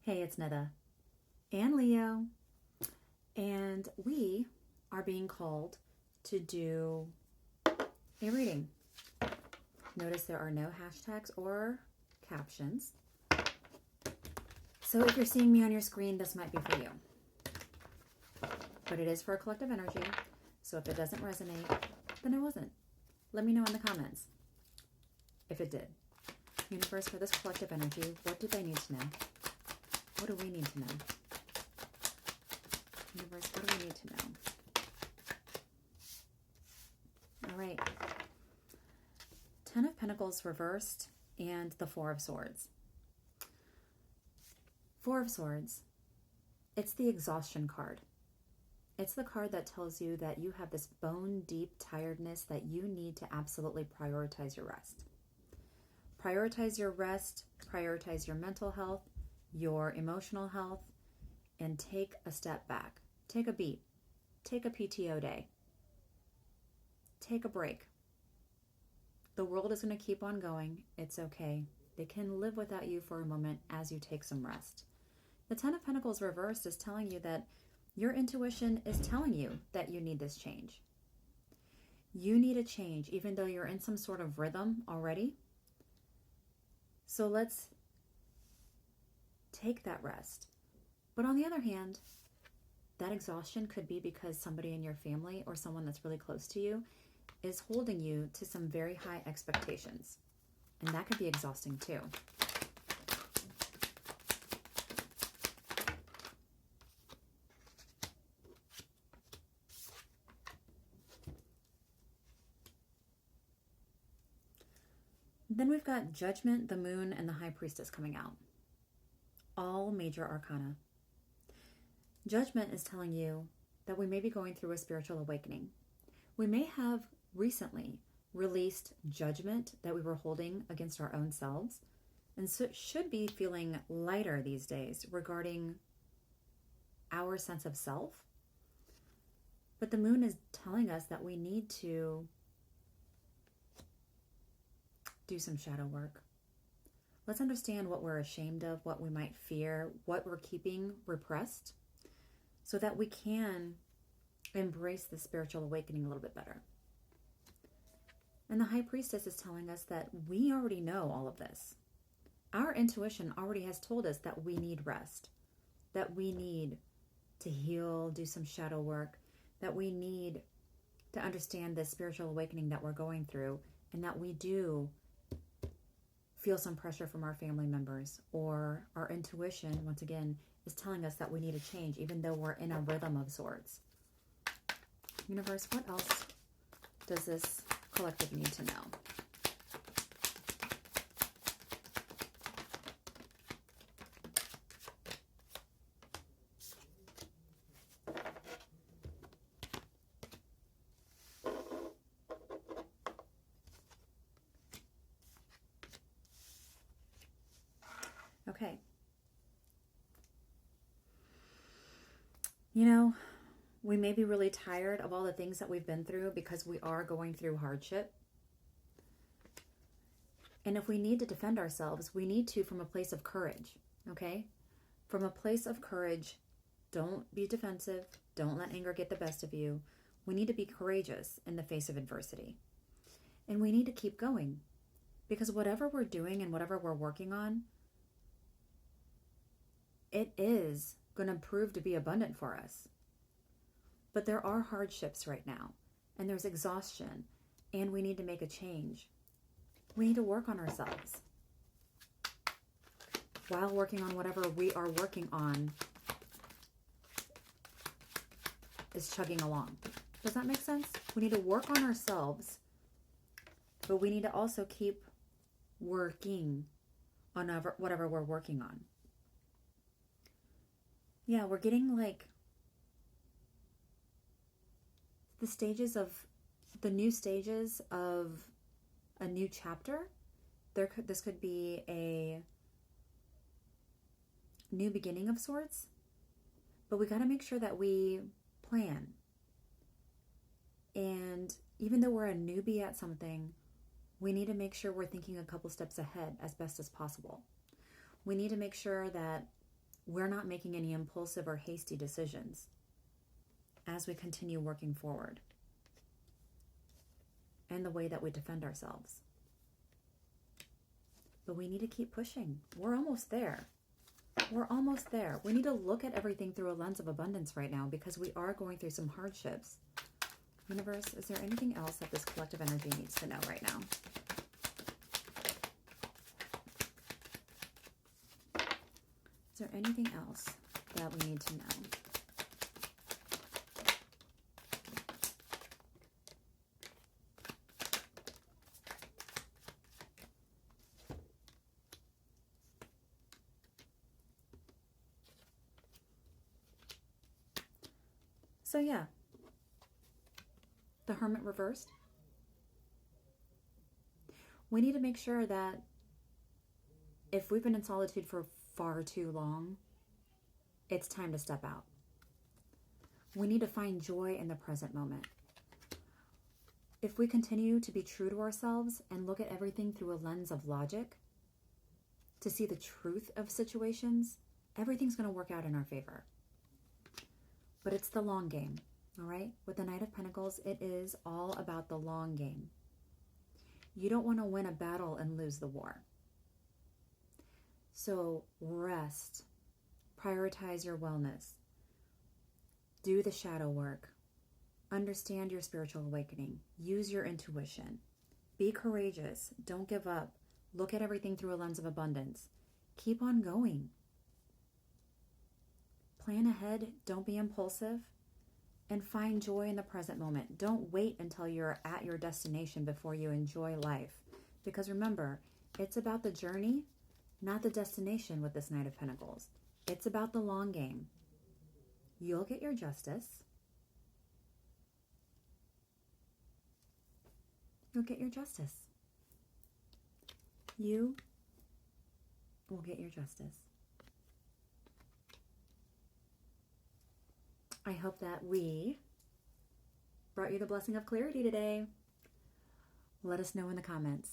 Hey, it's Nida and Leo, and we are being called to do a reading. Notice there are no hashtags or captions. So if you're seeing me on your screen, this might be for you. But it is for a collective energy, so if it doesn't resonate, then it wasn't. Let me know in the comments if it did. Universe, for this collective energy, what do they need to know? What do we need to know? Universe, what do we need to know? All right. Ten of Pentacles reversed and the Four of Swords. Four of Swords, it's the exhaustion card. It's the card that tells you that you have this bone deep tiredness that you need to absolutely prioritize your rest. Prioritize your rest, prioritize your mental health, your emotional health, and take a step back. Take a beat. Take a PTO day. Take a break. The world is going to keep on going. It's okay. They can live without you for a moment as you take some rest. The Ten of Pentacles reversed is telling you that your intuition is telling you that you need this change. You need a change, even though you're in some sort of rhythm already. So let's take that rest. But on the other hand, that exhaustion could be because somebody in your family or someone that's really close to you is holding you to some very high expectations. And that could be exhausting too. Then we've got Judgment, the Moon, and the High Priestess coming out. All major arcana. Judgment is telling you that we may be going through a spiritual awakening. We may have recently released judgment that we were holding against our own selves, and so should be feeling lighter these days regarding our sense of self. But the moon is telling us that we need to do some shadow work. Let's understand what we're ashamed of, what we might fear, what we're keeping repressed, so that we can embrace the spiritual awakening a little bit better. And the High Priestess is telling us that we already know all of this. Our intuition already has told us that we need rest, that we need to heal, do some shadow work, that we need to understand the spiritual awakening that we're going through, and that we do feel some pressure from our family members, or our intuition, once again, is telling us that we need a change, even though we're in a rhythm of sorts. Universe, what else does this collective need to know? Okay. You know, we may be really tired of all the things that we've been through because we are going through hardship. And if we need to defend ourselves, we need to from a place of courage, okay? From a place of courage, don't be defensive. Don't let anger get the best of you. We need to be courageous in the face of adversity. And we need to keep going, because whatever we're doing and whatever we're working on, it is going to prove to be abundant for us. But there are hardships right now, and there's exhaustion, and we need to make a change. We need to work on ourselves while working on whatever we are working on is chugging along. Does that make sense? We need to work on ourselves, but we need to also keep working on whatever we're working on. Yeah, we're getting like the new stages of a new chapter. This could be a new beginning of sorts, but we got to make sure that we plan. And even though we're a newbie at something, we need to make sure we're thinking a couple steps ahead as best as possible. We need to make sure that we're not making any impulsive or hasty decisions as we continue working forward and the way that we defend ourselves. But we need to keep pushing. We're almost there. We're almost there. We need to look at everything through a lens of abundance right now because we are going through some hardships. Universe, is there anything else that this collective energy needs to know right now? Is there anything else that we need to know? So yeah, the Hermit reversed. We need to make sure that if we've been in solitude for far too long, it's time to step out. We need to find joy in the present moment. If we continue to be true to ourselves and look at everything through a lens of logic, to see the truth of situations, everything's going to work out in our favor. But it's the long game, all right? With the Knight of Pentacles, it is all about the long game. You don't want to win a battle and lose the war. So rest, prioritize your wellness, do the shadow work, understand your spiritual awakening, use your intuition, be courageous, don't give up, look at everything through a lens of abundance, keep on going. Plan ahead, don't be impulsive, and find joy in the present moment. Don't wait until you're at your destination before you enjoy life. Because remember, it's about the journey, not the destination with this Knight of Pentacles. It's about the long game. You'll get your justice. You'll get your justice. You will get your justice. I hope that we brought you the blessing of clarity today. Let us know in the comments.